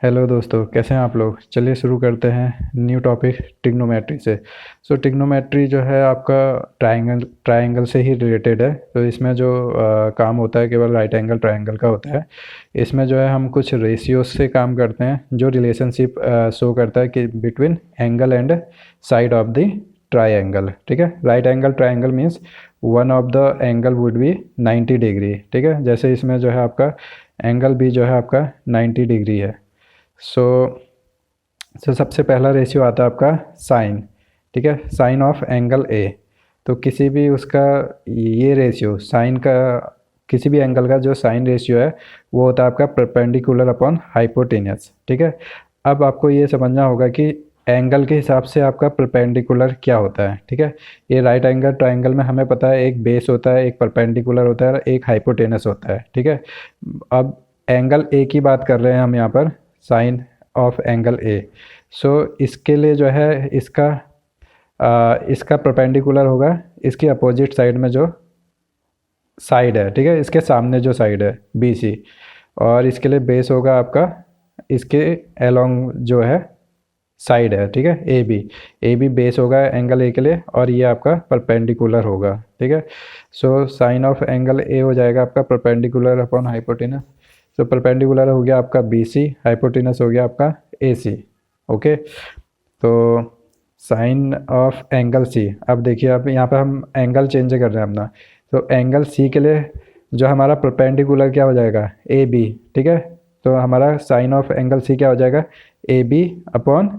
Hello दोस्तों, कैसे हैं आप लोग। चलिए शुरू करते हैं न्यू टॉपिक ट्रिग्नोमेट्री से। ट्रिग्नोमेट्री जो है आपका ट्रायंगल से ही रिलेटेड है। तो इसमें जो काम होता है केवल राइट एंगल ट्रायंगल का होता है। इसमें जो है हम कुछ रेशियोज से काम करते हैं जो रिलेशनशिप शो करता है कि between angle and side of the triangle. ठीक है, right angle triangle means one of the angle would be 90 degree. ठीक है, जैसे इसमें जो है आपका एंगल भी जो है आपका 90 डिग्री है। सो सबसे पहला रेशियो आता है आपका साइन। ठीक है, साइन ऑफ एंगल ए। तो किसी भी उसका ये रेशियो साइन का, किसी भी एंगल का जो साइन रेशियो है वो होता है आपका परपेंडिकुलर अपॉन हाइपोटेनियस। ठीक है, अब आपको ये समझना होगा कि एंगल के हिसाब से आपका परपेंडिकुलर क्या होता है। ठीक है, ये राइट एंगल ट्रायंगल में हमें पता है एक बेस होता है, एक परपेंडिकुलर होता है और एक हाइपोटेनस होता है। ठीक है, अब एंगल ए की बात कर रहे हैं हम यहाँ पर, साइन ऑफ एंगल ए। सो इसके लिए जो है इसका परपेंडिकुलर होगा इसकी अपोजिट साइड में जो साइड है। ठीक है, इसके सामने जो साइड है बी सी। और इसके लिए बेस होगा आपका इसके अलोंग जो है साइड है। ठीक है, ए बी बेस होगा एंगल ए के लिए और ये आपका परपेंडिकुलर होगा। ठीक है, सो साइन ऑफ एंगल ए हो जाएगा आपका perpendicular upon hypotenuse. So perpendicular हो गया आपका बी सी, हाइपोटेनस हो गया आपका ए सी। ओके, तो साइन ऑफ एंगल सी। अब देखिए, अब यहाँ पर हम एंगल चेंज कर रहे हैं अपना। तो एंगल सी के लिए जो हमारा परपेंडिकुलर क्या हो जाएगा, ए बी। ठीक है, तो हमारा साइन ऑफ एंगल सी क्या हो जाएगा, A B upon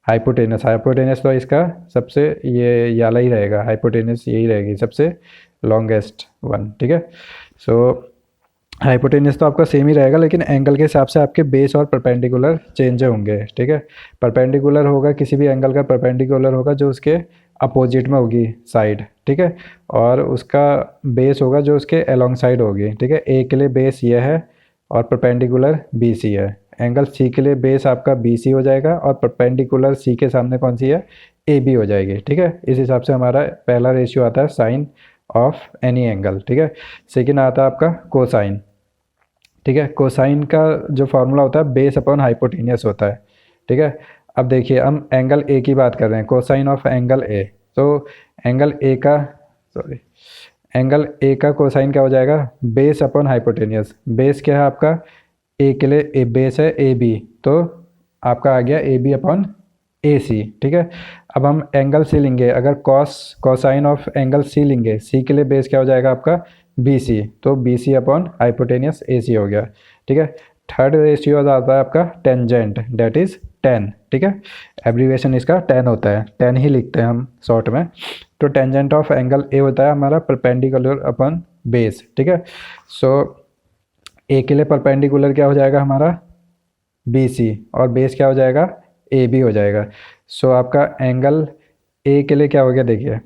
hypotenuse. Hypotenuse तो इसका सबसे ये वाला ही रहेगा, हाइपोटेनस यही रहेगी सबसे लॉन्गेस्ट वन। ठीक है, सो हाइपोटेनस तो आपका सेम ही रहेगा लेकिन एंगल के हिसाब से आपके बेस और परपेंडिकुलर चेंज होंगे। ठीक है, परपेंडिकुलर होगा किसी भी एंगल का परपेंडिकुलर होगा जो उसके अपोजिट में होगी साइड। ठीक है, और उसका बेस होगा जो उसके अलोंग साइड होगी। ठीक है, ए के लिए बेस ये है और परपेंडिकुलर बी सी है। एंगल सी के लिए बेस आपका बी सी हो जाएगा और परपेंडिकुलर सी के सामने कौन सी है, ए बी हो जाएगी। ठीक है, इस हिसाब से हमारा पहला रेशियो आता है साइन ऑफ एनी एंगल। ठीक है, सेकेंड आता है आपका कोसाइन। ठीक है, कोसाइन का जो फॉर्मूला होता है बेस अपॉन हाइपोटेनियस होता है। ठीक है, अब देखिए हम एंगल ए की बात कर रहे हैं, कोसाइन ऑफ एंगल ए। तो एंगल ए का, सॉरी, एंगल ए का कोसाइन क्या हो जाएगा, बेस अपॉन हाइपोटेनियस। बेस क्या है आपका, ए के लिए ए बेस है ए बी, तो आपका आ गया ए बी अपॉन ए सी। ठीक है, अब हम एंगल सी लेंगे, अगर कोसाइन ऑफ एंगल सी लेंगे, सी के लिए बेस क्या हो जाएगा आपका बी सी, तो बी सी अपॉन हाइपोटेनियस ए सी हो गया। ठीक है, थर्ड रेशियो आता है आपका टेंजेंट, डेट इज टेन। ठीक है, एब्रीवेशन इसका टेन होता है, टेन ही लिखते हैं हम शॉर्ट में। तो टेंजेंट ऑफ एंगल ए होता है हमारा परपेंडिकुलर अपॉन बेस। ठीक है, सो ए के लिए परपेंडिकुलर क्या हो जाएगा हमारा बी सी और बेस क्या हो जाएगा ए बी हो जाएगा। सो आपका एंगल ए के लिए क्या हो गया, देखिए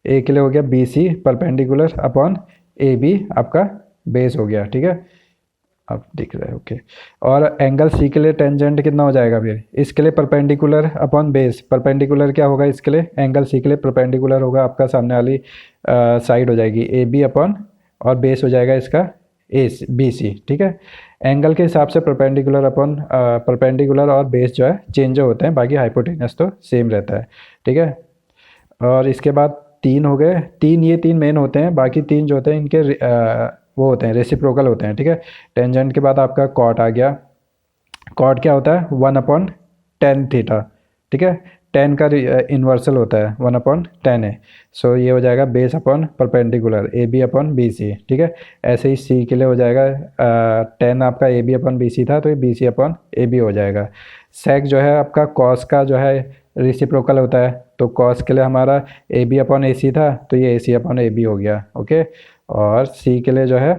ए के लिए हो गया B C perpendicular upon A B आपका बेस हो गया। ठीक है, अब दिख रहा है। ओके, और एंगल सी के लिए टेंजेंट कितना हो जाएगा, फिर इसके लिए परपेंडिकुलर अपॉन बेस। परपेंडिकुलर क्या होगा इसके लिए, एंगल सी के लिए परपेंडिकुलर होगा आपका सामने वाली साइड हो जाएगी ए बी अपॉन, और बेस हो जाएगा इसका ए बी सी। ठीक है, एंगल के हिसाब से परपेंडिकुलर अपॉन परपेंडिकुलर और बेस जो है चेंज होते हैं, बाकी हाइपोटेनस तो सेम रहता है। ठीक है, और इसके बाद तीन हो गए, तीन ये तीन मेन होते हैं, बाकी तीन जो होते हैं इनके वो होते हैं रेसिप्रोकल होते हैं। ठीक है, टेंजेंट के बाद आपका कॉट आ गया। कॉट क्या होता है, वन अपॉन टेन थीटा। ठीक है, टेन का इन्वर्सल होता है वन अपॉन टेन है। सो ये हो जाएगा base upon perpendicular A B upon B C. ठीक है, ऐसे ही सी के लिए हो जाएगा टेन आपका A B upon B C था तो ये B C upon A B हो जाएगा। सेक जो है आपका कॉस का जो है रेसिप्रोकल होता है, तो कॉस के लिए हमारा ए बी अपॉन ए सी था तो ये ए सी अपॉन ए बी हो गया। ओके, और सी के लिए जो है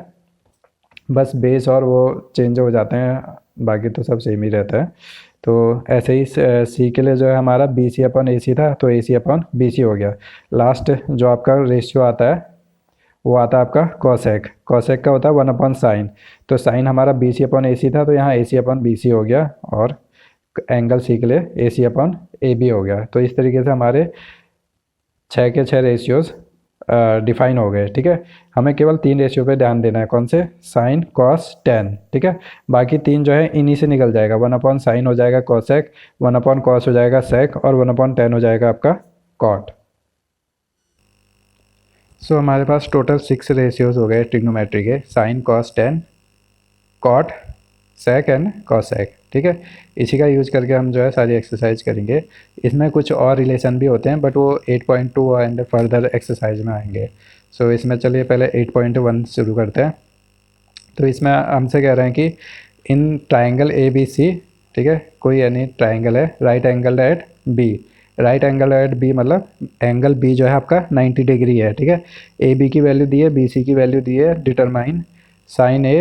बस बेस और वो चेंज हो जाते हैं, बाकी तो सब सेम ही रहता है। तो ऐसे ही सी के लिए जो है हमारा बी सी अपॉन ए सी था तो ए सी अपॉन बी सी हो गया। लास्ट जो आपका रेशियो आता है वो आता है आपका कॉसेक। कॉसेक का होता है वन अपॉन साइन, तो साइन हमारा बी सी अपॉन ए सी था तो यहाँ ए सी अपॉन बी सी हो गया, और एंगल सी के लिए ए सी अपॉन ए बी हो गया। तो इस तरीके से हमारे छः के छः रेशियोज़ डिफाइन हो गए। ठीक है, हमें केवल 3 रेशियो पे ध्यान देना है, कौन से, साइन कॉस टेन। ठीक है, बाकी 3 जो है इन्हीं से निकल जाएगा, 1/sin हो जाएगा कॉसेक, 1/cos हो जाएगा सेक, और 1/tan हो जाएगा आपका कॉट। सो हमारे पास टोटल 6 रेशियोज हो गए ट्रिग्नोमेट्री के, sine cos tan cot sec and cosec. ठीक है, इसी का यूज करके हम जो है सारी एक्सरसाइज करेंगे। इसमें कुछ और रिलेशन भी होते हैं, बट वो 8.2 एंड फर्दर एक्सरसाइज में आएंगे। सो इसमें चलिए पहले 8.1 शुरू करते हैं। तो इसमें हमसे कह रहे हैं कि in triangle A B C, ठीक है, कोई यानी ट्राइंगल है, right angle at B, right angle at B मतलब एंगल बी जो है आपका 90 डिग्री है। ठीक है, ए बी की वैल्यू दी है, बी सी की वैल्यू दी है, determine sine A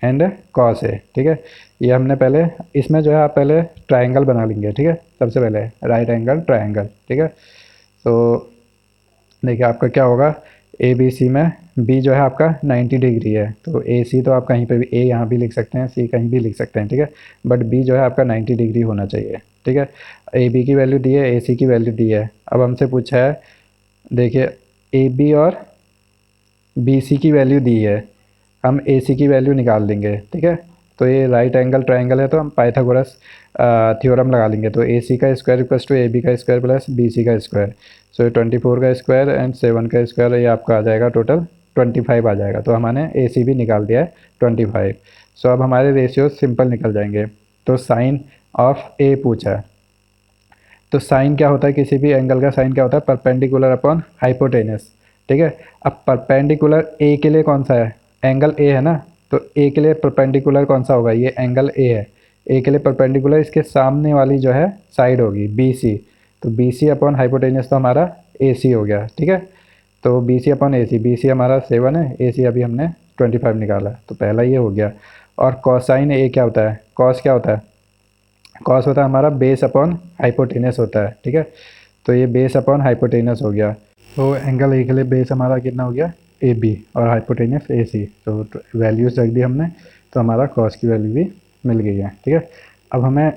and cos A. ठीक है, ये हमने पहले, इसमें जो है आप पहले ट्राइंगल बना लेंगे। ठीक है, सबसे पहले राइट एंगल ट्राइंगल। ठीक है, तो देखिए आपका क्या होगा, ए बी सी में बी जो है आपका 90 डिग्री है, तो ए सी तो आप कहीं पे भी, ए यहाँ भी लिख सकते हैं, सी कहीं भी लिख सकते हैं। ठीक है, बट बी जो है आपका 90 डिग्री होना चाहिए। ठीक है, ए बी की वैल्यू दी है, ए सी की वैल्यू दी है। अब हमसे पूछा है, देखिए ए बी और बी सी की वैल्यू दी है, हम ए सी की वैल्यू निकाल देंगे। ठीक है, तो ये राइट एंगल ट्राइंगल है, तो हम पाइथागोरस थ्योरम लगा लेंगे। तो ए सी का square equals to A B का स्क्वायर प्लस बी सी का स्क्वायर। सो 24 का स्क्वायर एंड 7 का स्क्वायर, ये आपका आ जाएगा टोटल 25 आ जाएगा। तो हमने ए सी भी निकाल दिया है 25। सो अब हमारे रेशियो सिंपल निकल जाएंगे। तो साइन ऑफ ए पूछा है, तो साइन क्या होता है, किसी भी एंगल का साइन क्या होता है, परपेंडिकुलर अपॉन हाइपोटेनस। ठीक है, अब परपेंडिकुलर ए के लिए कौन सा है, एंगल ए है ना, तो ए के लिए परपेंडिकुलर कौन सा होगा, ये एंगल ए है, ए के लिए परपेंडिकुलर इसके सामने वाली जो है साइड होगी बी सी, तो बी सी अपॉन हाइपोटेनस तो हमारा ए सी हो गया। ठीक है, तो बी सी अपॉन ए सी, बी सी हमारा 7 है, ए सी अभी हमने 25 निकाला, तो पहला ये हो गया। और कॉसाइन ए क्या होता है, कॉस क्या होता है, कॉस होता है हमारा बेस अपॉन हाइपोटेनस होता है। ठीक है, तो ये बेस अपॉन हाइपोटेनस हो गया। तो एंगल ए के लिए बेस हमारा कितना हो गया, ए बी, और हाइपोटेनस ए सी, तो वैल्यूज रख दी हमने, तो हमारा कॉस की वैल्यू भी मिल गई है। ठीक है, अब हमें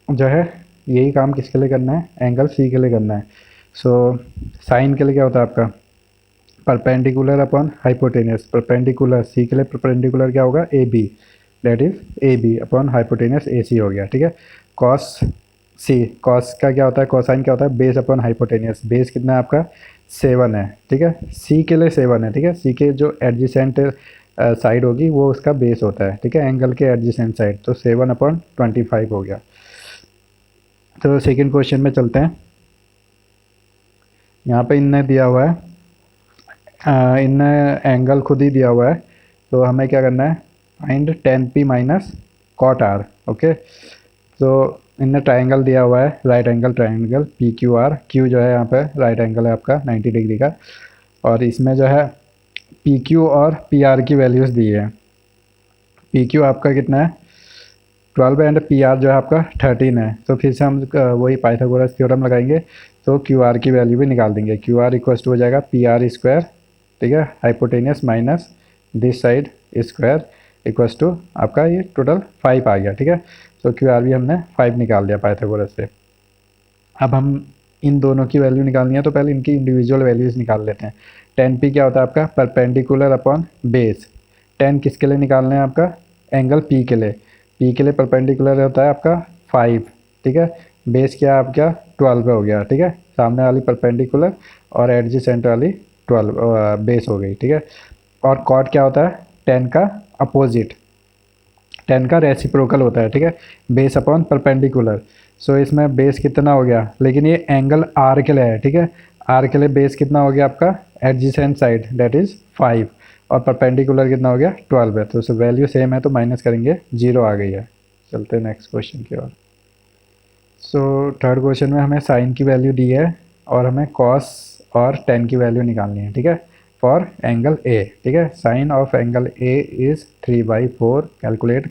जो है यही काम किसके लिए करना है, एंगल सी के लिए करना है। सो साइन के लिए क्या होता है आपका, perpendicular upon hypotenuse, perpendicular C के लिए परपेंडिकुलर क्या होगा, A B, that is A B upon hypotenuse A C हो गया। ठीक है, कॉस सी, कॉस का क्या होता है, कॉसाइन क्या होता है, बेस अपॉन हाइपोटेनियस, बेस कितना है आपका 7 है। ठीक है, सी के लिए 7 है। ठीक है, सी के जो एडजेसेंट साइड होगी वो उसका बेस होता है। ठीक है, एंगल के एडजेसेंट साइड, तो 7/25 हो गया। तो सेकंड क्वेश्चन में चलते हैं। यहाँ पे इनने दिया हुआ है, इनने एंगल खुद ही दिया हुआ है, तो हमें क्या करना है, find tan p minus cot R. Okay, तो इनने ट्राइंगल दिया हुआ है, right angle triangle P Q R, Q जो है यहाँ पे राइट एंगल है आपका 90 डिग्री का, और इसमें जो है पी क्यू और पी आर की वैल्यूज़ दी है। पी क्यू आपका कितना है 12 एंड पी आर जो है आपका 13 है, तो फिर से हम वही पाइथागोरस थ्योरम लगाएंगे, तो क्यू आर की वैल्यू भी निकाल देंगे। क्यू आर इक्वल टू हो जाएगा पी आर स्क्वायर, ठीक है, hypotenuse minus this side square equals to आपका ये टोटल 5 आ गया। ठीक है, तो क्यू आर भी हमने 5 निकाल दिया पाइथागोरस से। अब हम इन दोनों की वैल्यू निकालनी है, तो पहले इनकी इंडिविजुअल वैल्यूज़ निकाल लेते हैं। tan p क्या होता है आपका, परपेंडिकुलर अपॉन बेस। tan किसके लिए निकालना है आपका, एंगल p के लिए, p के लिए परपेंडिकुलर होता है आपका 5। ठीक है, बेस क्या है आपका 12 हो गया। ठीक है, सामने वाली परपेंडिकुलर और एडजेसेंट वाली 12 बेस हो गई। ठीक है, और कॉट क्या होता है, tan का अपोजिट, tan का रेसिप्रोकल होता है। ठीक है, बेस अपॉन परपेंडिकुलर। सो इसमें बेस कितना हो गया, लेकिन ये एंगल आर के लिए है। ठीक है, आर के लिए बेस कितना हो गया आपका, एडजेसेंट साइड दैट इज 5, और परपेंडिकुलर कितना हो गया 12 है, तो वैल्यू सेम है, तो माइनस करेंगे 0 आ गई है। चलते हैं नेक्स्ट क्वेश्चन की ओर। सो थर्ड क्वेश्चन में हमें साइन की वैल्यू दी है, और हमें कॉस और tan की वैल्यू निकालनी है। ठीक है, फॉर एंगल ए। ठीक है, sine of angle A is 3/4, calculate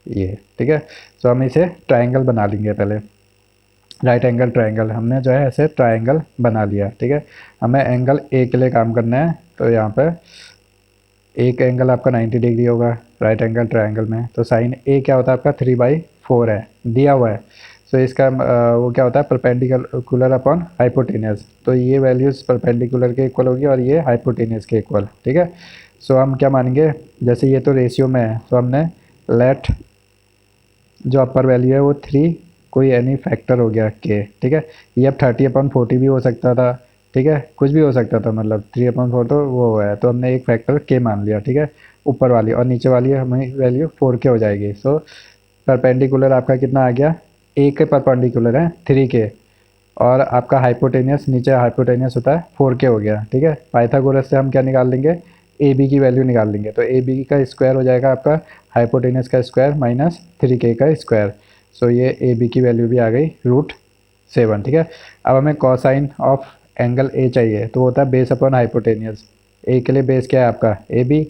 ये। ठीक है, तो हम इसे ट्राइंगल बना लेंगे पहले, राइट एंगल ट्राइंगल हमने जो है ऐसे ट्राइंगल बना लिया। ठीक है, हमें एंगल ए के लिए काम करना है, तो यहाँ पे एक एंगल आपका 90 डिग्री होगा राइट एंगल ट्राइंगल में, तो साइन ए क्या होता है आपका 3/4 है दिया हुआ है, सो इसका वो क्या होता है, परपेंडिकुलर अपॉन हाइपोटेनियस। तो ये वैल्यूज़ परपेंडिकुलर के इक्वल होगी और ये हाइपोटेनियस के इक्वल, ठीक है। सो हम क्या मानेंगे, जैसे ये तो रेशियो में है, तो हमने लेट जो अपर वैल्यू है वो 3 कोई एनी फैक्टर हो गया के, ठीक है। ये अब 30/40 भी हो सकता था, ठीक है, कुछ भी हो सकता था, मतलब 3/4 तो वो है, तो हमने एक फैक्टर के मान लिया, ठीक है, ऊपर वाली, और नीचे वाली हमें वैल्यू 4 के हो जाएगी। सो परपेंडिकुलर आपका कितना आ गया, ए के परपेंडिकुलर है 3 के, और आपका हाइपोटेनियस, नीचे हाइपोटेनियस होता है 4 के हो गया, ठीक है। पाइथागोरस से हम क्या निकाल लेंगे, ए बी की वैल्यू निकाल लेंगे। तो ए बी का स्क्वायर हो जाएगा आपका हाइपोटेनियस का स्क्वायर माइनस 3 के का स्क्वायर। सो ये ए बी की वैल्यू भी आ गई √7, ठीक है। अब हमें कॉसाइन ऑफ एंगल ए चाहिए, तो होता है बेस अपॉन हाइपोटेनियस। ए के लिए बेस क्या है आपका ए बी,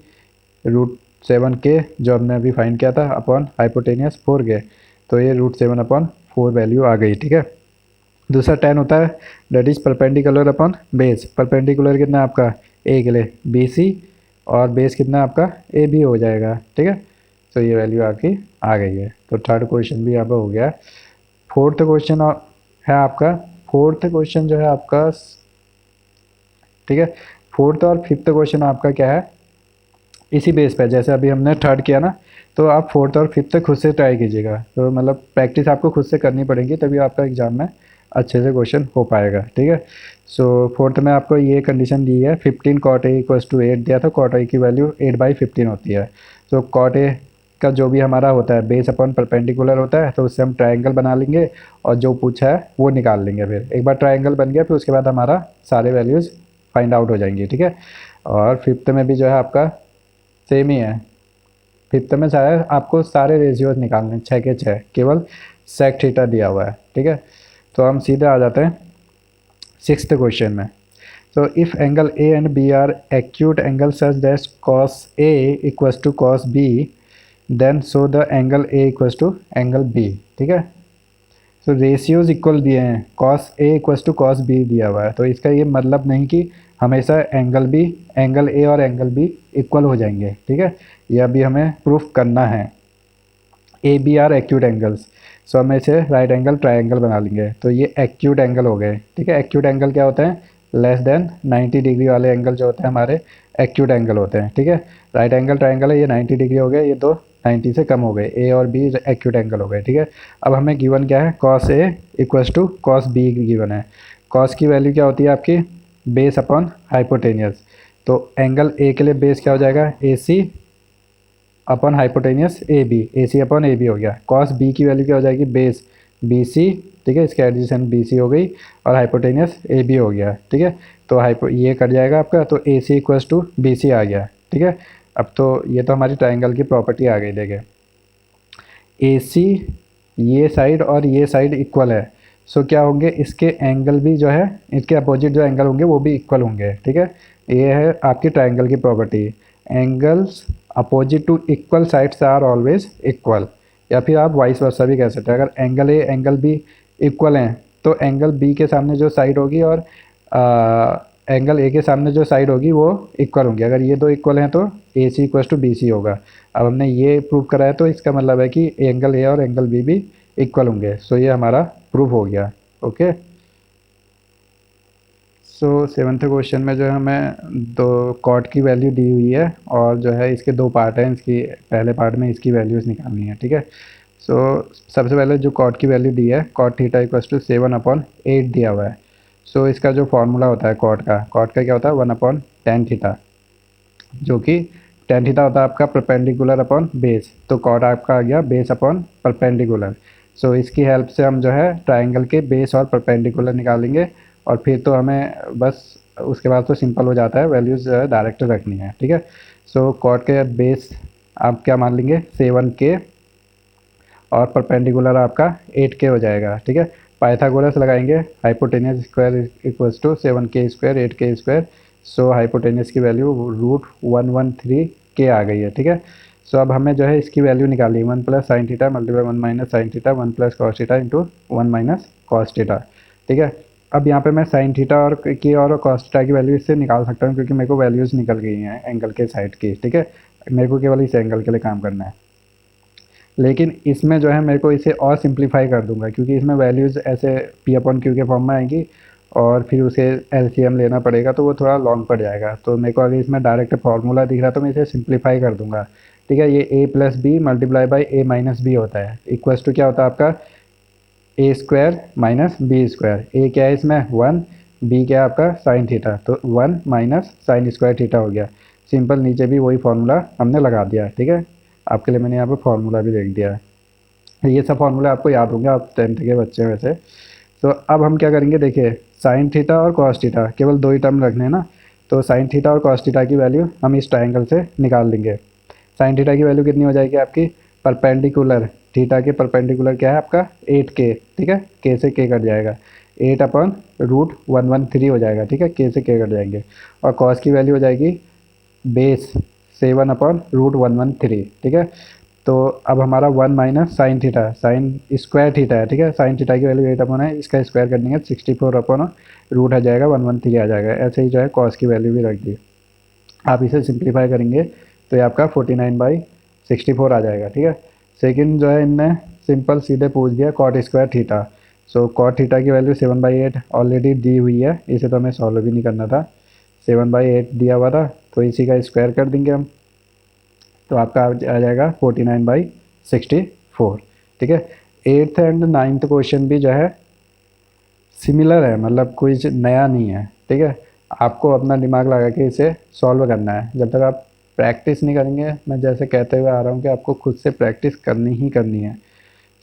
√7 के जो हमने अभी फाइंड किया था अपॉन हाइपोटेनियस 4 के, तो ये √7/4 वैल्यू आ गई, ठीक है। दूसरा tan होता है that is perpendicular upon base. Perpendicular कितना है आपका ए के लिए बी सी, और बेस कितना है आपका ए बी हो जाएगा, ठीक है। तो ये वैल्यू आपकी आ गई है। तो थर्ड क्वेश्चन भी यहाँ पर हो गया। फोर्थ क्वेश्चन है आपका, फोर्थ क्वेश्चन जो है आपका, ठीक है, फोर्थ और फिफ्थ क्वेश्चन आपका क्या है, इसी बेस पे, जैसे अभी हमने थर्ड किया ना, तो आप फोर्थ और फिफ्थ खुद से ट्राई कीजिएगा। तो मतलब प्रैक्टिस आपको खुद से करनी पड़ेगी, तभी आपका एग्जाम में अच्छे से क्वेश्चन हो पाएगा, ठीक है। सो फोर्थ में आपको ये कंडीशन दी है, 15 cot A = 8 दिया था, cot A की वैल्यू 8/15 होती है। तो cot A का जो भी हमारा होता है बेस अपॉन परपेंडिकुलर होता है, तो उससे हम ट्राइंगल बना लेंगे और जो पूछा है वो निकाल लेंगे। फिर एक बार ट्राइंगल बन गया, फिर उसके बाद हमारा सारे वैल्यूज़ फाइंड आउट हो जाएंगी, ठीक है। और फिफ्थ में भी जो है आपका सेम ही है। फिफ्थ में शायद आपको सारे रेशियोज निकालने 6 के 6, केवल सेक थीटा दिया हुआ है, ठीक है। तो हम सीधे आ जाते हैं सिक्स्थ क्वेश्चन में। तो if angle A and B are acute angle such that cos A = cos B, then so the angle A = angle B, ठीक है। तो रेशियोज इक्वल दिए हैं, cos A = cos B दिया हुआ है, तो इसका ये मतलब नहीं कि हमेशा एंगल A और एंगल B इक्वल हो जाएंगे, ठीक है। ये अभी हमें प्रूफ करना है। A B are acute angles, so हम इसे राइट एंगल ट्राइंगल बना लेंगे। तो ये एक्यूट एंगल हो गए, ठीक है। एक्यूट एंगल क्या होता है, लेस देन 90 डिग्री वाले एंगल जो होते हैं हमारे एक्यूट एंगल होते हैं, ठीक है। राइट एंगल ट्राइंगल है, ये 90 डिग्री हो गए, ये दो 90 से कम हो गए, ए और बी एक्यूट एंगल हो गए, ठीक है। अब हमें गिवन क्या है, cos A = cos B given है। cos की वैल्यू क्या होती है आपकी, बेस अपॉन हाइपोटेनियस। तो एंगल ए के लिए बेस क्या हो जाएगा, A C upon hypotenuse A B, A C upon A B हो गया। cos B की वैल्यू क्या हो जाएगी, बेस बी सी, ठीक है, इसके एडजेसेंट बी सी हो गई, और हाइपोटेनियस ए बी हो गया, ठीक है। तो हाइपो ये कट जाएगा आपका, तो ए सी = बी सी आ गया, ठीक है। अब तो ये तो हमारी ट्राइंगल की प्रॉपर्टी आ गई, देखें ए सी ये साइड और ये साइड इक्वल है, सो क्या होंगे, इसके एंगल भी जो है, इसके अपोजिट जो एंगल होंगे वो भी इक्वल होंगे, ठीक है। ये है आपकी ट्राइंगल की property, angles opposite to equal sides are always equal. या फिर आप वाइस वर्सा भी कह सकते हैं, अगर angle A angle B equal हैं, तो एंगल बी के सामने जो साइड होगी और एंगल ए के सामने जो साइड होगी वो इक्वल होंगी। अगर ये दो इक्वल हैं तो ए सी = बी सी होगा। अब हमने ये प्रूव करा है, तो इसका मतलब है कि एंगल ए और एंगल बी भी इक्वल होंगे। सो ये हमारा प्रूफ हो गया, ओके। सो सेवन्थ क्वेश्चन में जो है हमें दो कॉट की वैल्यू दी हुई है, और जो है इसके दो पार्ट हैं, इसकी पहले पार्ट में इसकी वैल्यूज़ निकालनी है, ठीक है। सो सबसे पहले जो कॉट की वैल्यू दी है, cot थीटा = 7/8 दिया हुआ है। सो इसका जो फॉर्मूला होता है कॉट का क्या होता है, 1/tan थीटा, जो कि tan थीटा होता है आपका परपेंडिकुलर अपॉन बेस। तो कॉट आपका आ गया बेस अपॉन परपेंडिकुलर। सो इसकी हेल्प से हम जो है ट्राइंगल के बेस और परपेंडिकुलर निकालेंगे, और फिर तो हमें बस उसके बाद तो सिंपल हो जाता है, वैल्यूज़ जो है डायरेक्ट रखनी है, ठीक है। सो कॉट के बेस आप क्या मान लेंगे, 7K, और परपेंडिकुलर आपका 8K हो जाएगा, ठीक है। पाइथागोरस लगाएंगे, हाइपोटेनियस स्क्वायर = 7K², 8K²। सो हाइपोटेनियस की वैल्यू √113K आ गई है, ठीक है। सो अब हमें जो है इसकी वैल्यू निकाली, 1 + sin theta × 1 - sin theta, 1 + cos theta × 1 - cos theta, ठीक है। अब यहाँ पे मैं sin थीटा और cos थीटा की वैल्यू इससे निकाल सकता हूँ, क्योंकि मेरे को वैल्यूज़ निकल गई हैं एंगल के साइड की, ठीक है। मेरे को केवल इस एंगल के लिए काम करना है। लेकिन इसमें जो है मेरे को इसे और सिंप्लीफाई कर दूंगा, क्योंकि इसमें वैल्यूज़ ऐसे पी अपॉन क्यू के फॉर्म में आएंगी और फिर उसे एलसीएम लेना पड़ेगा, तो वो थोड़ा लॉन्ग पड़ जाएगा। तो मेरे को अगर इसमें डायरेक्ट फार्मूला दिख रहा तो मैं इसे सिंप्लीफाई कर दूंगा। ठीक है, ये A plus B multiply by A minus B होता है, इक्वल्स टू क्या होता है आपका A square minus B square. A क्या है इसमें 1, बी क्या है आपका साइन थीटा, तो 1 माइनस साइन स्क्वायर थीटा हो गया। सिंपल, नीचे भी वही फार्मूला हमने लगा दिया। ठीक है, आपके लिए मैंने यहाँ पर फार्मूला भी लिख दिया है। ये सब फार्मूला आपको याद होंगे, आप 10th के बच्चे हैं वैसे। तो अब हम क्या करेंगे, देखिए साइन थीटा और कॉस थीटा केवल दो ही टर्म रखने हैं ना, तो साइन थीटा और कॉस थीटा की वैल्यू हम इस ट्राइंगल से निकाल लेंगे। साइन थीटा की वैल्यू कितनी हो जाएगी आपकी, परपेंडिकुलर थीटा के परपेंडिकुलर क्या है आपका 8k। ठीक है, के से के कट जाएगा, 8 अपॉन रूट 113 हो जाएगा। ठीक है, के से के कट जाएंगे। और कॉस की वैल्यू हो जाएगी बेस 7 अपॉन रूट 113। ठीक है, तो अब हमारा 1 minus sine theta, sine square theta है। ठीक है, साइन थीटा की वैल्यू 8 अपॉन है, इसका स्क्वायर कर देंगे 64 अपॉन रूट आ जाएगा 113 आ जाएगा। ऐसे ही जो है कॉस की वैल्यू भी रख दी। आप इसे सिंप्लीफाई करेंगे तो ये आपका 49/64 आ जाएगा। ठीक है, सेकंड जो है इनने सिंपल सीधे पूछ दिया कॉट स्क्वायर थीटा। सो कॉट थीटा की वैल्यू 7/8 ऑलरेडी दी हुई है, इसे तो हमें सॉल्व भी नहीं करना था। 7/8 दिया हुआ था, तो इसी का स्क्वायर कर देंगे हम, तो आपका आ जाएगा 49/64। ठीक है, 8th एंड 9th क्वेश्चन भी जो है सिमिलर है, मतलब कुछ नया नहीं है। ठीक है, आपको अपना दिमाग लगा के इसे सॉल्व करना है। जब तक आप प्रैक्टिस नहीं करेंगे, मैं जैसे कहते हुए आ रहा हूँ कि आपको खुद से प्रैक्टिस करनी ही करनी है।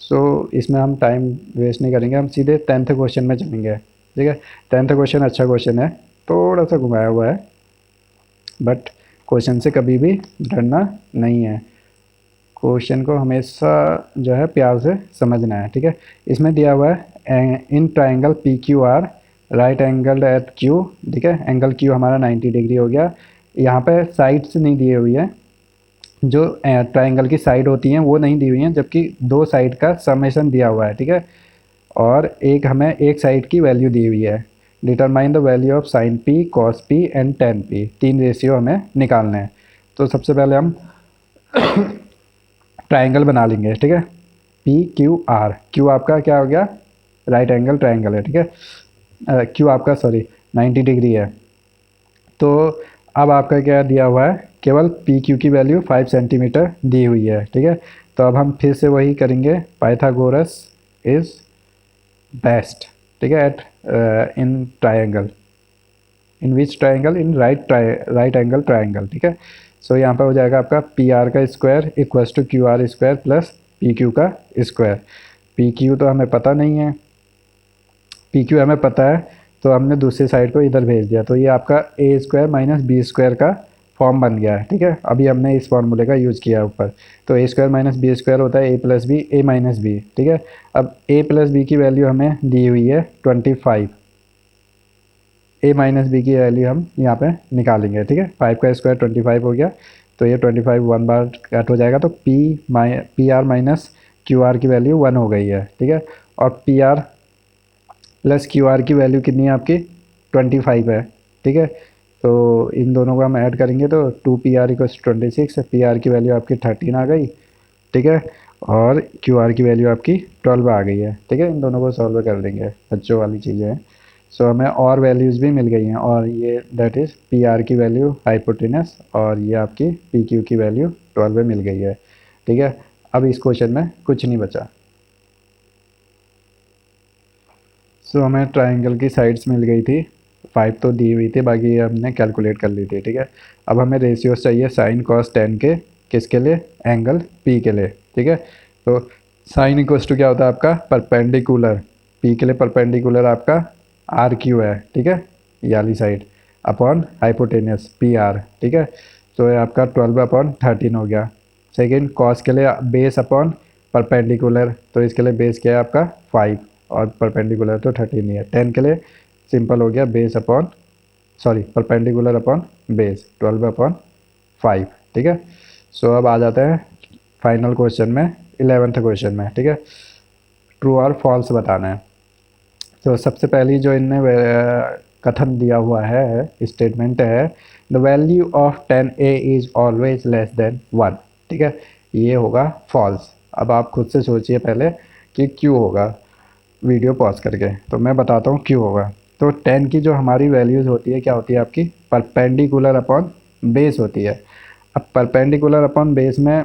सो इसमें हम टाइम वेस्ट नहीं करेंगे, हम सीधे 10th क्वेश्चन में चलेंगे। ठीक है, 10th क्वेश्चन अच्छा क्वेश्चन है, थोड़ा सा घुमाया हुआ है, बट क्वेश्चन से कभी भी डरना नहीं है। क्वेश्चन को हमेशा जो है प्यार से समझना है। ठीक है, इसमें दिया हुआ है in triangle P Q R right angle at Q. ठीक है, एंगल क्यू हमारा 90 डिग्री हो गया। यहाँ पे साइड्स नहीं दी हुई है, जो ट्राइंगल की साइड होती हैं वो नहीं दी हुई हैं, जबकि दो साइड का समेशन दिया हुआ है। ठीक है, और एक हमें एक साइड की वैल्यू दी हुई है। Determine the value of sine P cos P and ten P, तीन रेशियो हमें निकालने हैं। तो सबसे पहले हम ट्राइंगल बना लेंगे। ठीक है, पी क्यू आर, क्यू आपका क्या हो गया राइट एंगल ट्राइंगल है। ठीक है, क्यू आपका सॉरी 90 डिग्री है। तो अब आपका क्या दिया हुआ है, केवल पी क्यू की वैल्यू 5 सेंटीमीटर दी हुई है। ठीक है, तो अब हम फिर से वही करेंगे, पाइथागोरस इज बेस्ट। ठीक है, at in triangle, in which triangle, in right angle triangle. ठीक है, सो यहाँ पर हो जाएगा आपका पी आर का square equals to Q R square plus P Q का स्क्वायर। पी क्यू तो हमें पता नहीं है, पी क्यू हमें पता है, तो हमने दूसरी साइड को इधर भेज दिया, तो ये आपका A square minus B square का फॉर्म बन गया है। ठीक है, अभी हमने इस फॉर्मूले का यूज़ किया है ऊपर, तो ए स्क्वायर माइनस बी स्क्वायर होता है ए प्लस बी ए माइनस बी। ठीक है, अब ए प्लस बी की वैल्यू हमें दी हुई है 25, ए माइनस बी की वैल्यू हम यहाँ पे निकालेंगे। ठीक है, 5 का स्क्वायर 25 हो गया, तो ये 25 1 बार कट हो जाएगा, तो P R minus Q R की वैल्यू 1 हो गई है। ठीक है, और P R plus Q R की वैल्यू कितनी है आपकी 25 है। ठीक है, तो इन दोनों को हम ऐड करेंगे तो 2 PR = 26, पी आर की वैल्यू आपकी 13 आ गई। ठीक है, और क्यू आर की वैल्यू आपकी 12 आ गई है। ठीक है, इन दोनों को सॉल्व कर देंगे, बच्चों वाली चीज़ें हैं। सो हमें और वैल्यूज़ भी मिल गई हैं, और ये दैट इज़ पी आर की वैल्यू हाइपोटेनस, और ये आपकी पी क्यू की वैल्यू 12 मिल गई है। ठीक है, अब इस क्वेश्चन में कुछ नहीं बचा। सो हमें ट्राइंगल की साइड्स मिल गई थी, 5 तो दी हुई थी, बाकी हमने कैलकुलेट कर ली थी। ठीक है, अब हमें रेशियोज चाहिए साइन कॉस टेन के, किसके लिए, एंगल पी के लिए। ठीक है, तो साइन इक्वल्स टू क्या होता है आपका परपेंडिकुलर, पी के लिए परपेंडिकुलर आपका आर क्यू है। ठीक है, ये वाली side upon hypotenuse P R. ठीक है, तो ये आपका 12/13 हो गया। सेकेंड कॉस के लिए बेस अपॉन परपेंडिकुलर, तो इसके लिए बेस क्या है आपका 5, और परपेंडिकुलर तो 13 ही है। 10 के लिए सिंपल हो गया base upon sorry perpendicular upon base 12/5। ठीक है, सो अब आ जाता है फाइनल क्वेश्चन में, 11th क्वेश्चन में। ठीक है, ट्रू और फॉल्स बताना है। तो सबसे पहली जो इनने कथन दिया हुआ है, स्टेटमेंट है, the value of 10a is always less than 1। ठीक है, ये होगा फॉल्स। अब आप खुद से सोचिए पहले कि क्यों होगा, वीडियो पॉज करके। तो मैं बताता हूँ क्यों होगा। तो टेन की जो हमारी वैल्यूज़ होती है क्या होती है आपकी, परपेंडिकुलर अपॉन बेस होती है। अब परपेंडिकुलर अपॉन बेस में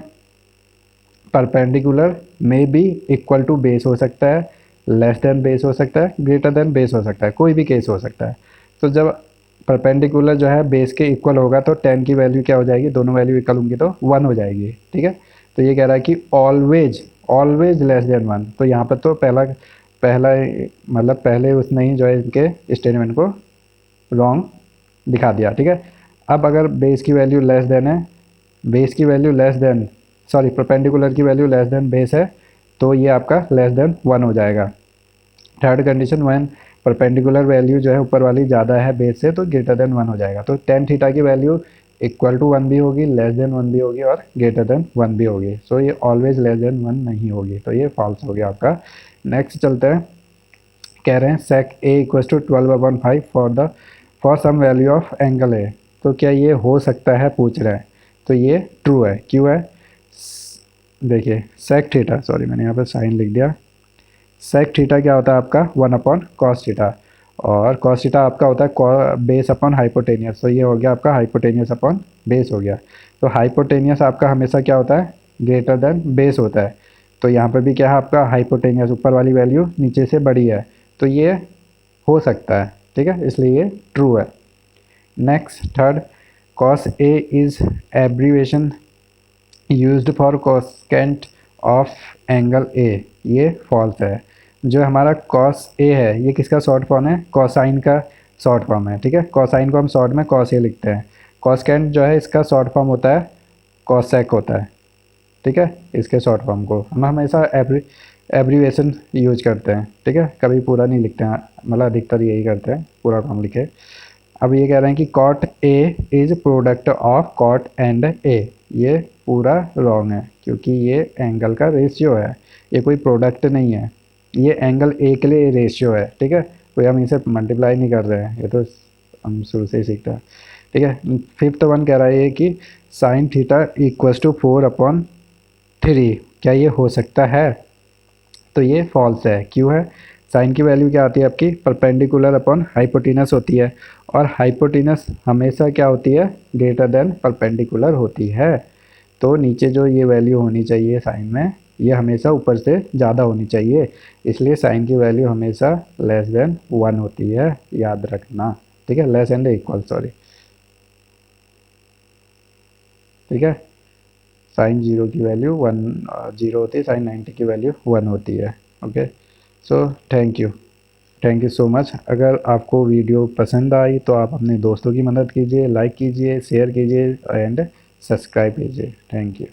परपेंडिकुलर में भी इक्वल टू बेस हो सकता है, लेस देन बेस हो सकता है, ग्रेटर देन बेस हो सकता है, कोई भी केस हो सकता है। तो जब परपेंडिकुलर जो है बेस के इक्वल होगा तो टेन की वैल्यू क्या हो जाएगी, दोनों वैल्यू इक्वल होंगी तो वन हो जाएगी। ठीक है, तो ये कह रहा है कि always always less than one. तो यहाँ पर तो पहला पहला मतलब पहले उसने ही जो है इनके स्टेटमेंट को रॉन्ग दिखा दिया। ठीक है, अब अगर बेस की वैल्यू लेस देन है, बेस की value less than sorry perpendicular की वैल्यू लेस देन बेस है, तो ये आपका लेस देन वन हो जाएगा। Third condition, when perpendicular value जो है ऊपर वाली ज़्यादा है बेस से तो ग्रेटर देन वन हो जाएगा। तो टेन थीटा की वैल्यू इक्वल टू वन भी होगी, लेस देन वन भी होगी और ग्रेटर देन वन भी होगी। सो ये ऑलवेज लेस देन वन नहीं होगी, तो ये फॉल्स हो गया आपका। नेक्स्ट चलते हैं, कह रहे हैं sec A equal to 12/5 for some value of angle A. तो क्या ये हो सकता है पूछ रहे हैं, तो ये ट्रू है। क्यों है, देखिए सेक थीटा, सॉरी मैंने यहाँ पे साइन लिख दिया। सेक थीटा क्या होता है आपका, वन अपॉन कॉस थीटा, और कॉस थीटा आपका होता है बेस अपॉन हाइपोटेनियस। तो ये हो गया आपका हाइपोटेनियस अपॉन बेस हो गया। तो हाइपोटेनियस आपका हमेशा क्या होता है, ग्रेटर देन बेस होता है। तो यहाँ पर भी क्या है आपका हाइपोटेनियस, ऊपर वाली वैल्यू नीचे से बड़ी है, तो ये हो सकता है। ठीक है, इसलिए ये ट्रू है। Next third, cos A is abbreviation used for cosecant of angle ए, ये फॉल्स है। जो हमारा कॉस ए है ये किसका शॉर्ट फॉर्म है, कोसाइन का शॉर्ट फॉर्म है। ठीक है, कोसाइन को हम शॉर्ट में कॉस ए लिखते हैं। कोसेकेंट जो है इसका शॉर्ट फॉर्म होता है कोसेक होता है। ठीक है, इसके शॉर्ट फॉर्म को हम हमेशा एब्रीवेशन यूज करते हैं। ठीक है, कभी पूरा नहीं लिखते हैं, मतलब अधिकतर यही करते हैं, पूरा फॉर्म लिखे। अब ये कह रहे हैं कि cot A is product of cot and A, ये पूरा रॉन्ग है क्योंकि ये एंगल का रेशियो है, ये कोई प्रोडक्ट नहीं है। ये एंगल ए के लिए रेशियो है। ठीक है, कोई हम इसे मल्टीप्लाई नहीं कर रहे हैं, ये तो हम शुरू से ही सीखते हैं। ठीक है, फिफ्थ वन कह रहा है कि साइन थीटा इक्वल्स टू 4/3, क्या ये हो सकता है, तो ये फॉल्स है। क्यों है, साइन की वैल्यू क्या आती है आपकी, परपेंडिकुलर अपॉन हाइपोटेनस होती है, और हाइपोटेनस हमेशा क्या होती है, ग्रेटर देन परपेंडिकुलर होती है। तो नीचे जो ये वैल्यू होनी चाहिए साइन में, ये हमेशा ऊपर से ज़्यादा होनी चाहिए, इसलिए साइन की वैल्यू हमेशा लेस देन वन होती है, याद रखना। ठीक है, लेस एंड इक्वल, सॉरी। ठीक है, साइन जीरो की वैल्यू वन जीरो होती है, साइन 90 की वैल्यू वन होती है। Okay, so thank you so much. अगर आपको वीडियो पसंद आई तो आप अपने दोस्तों की मदद कीजिए, लाइक कीजिए, शेयर कीजिए एंड सब्सक्राइब कीजिए। Thank you.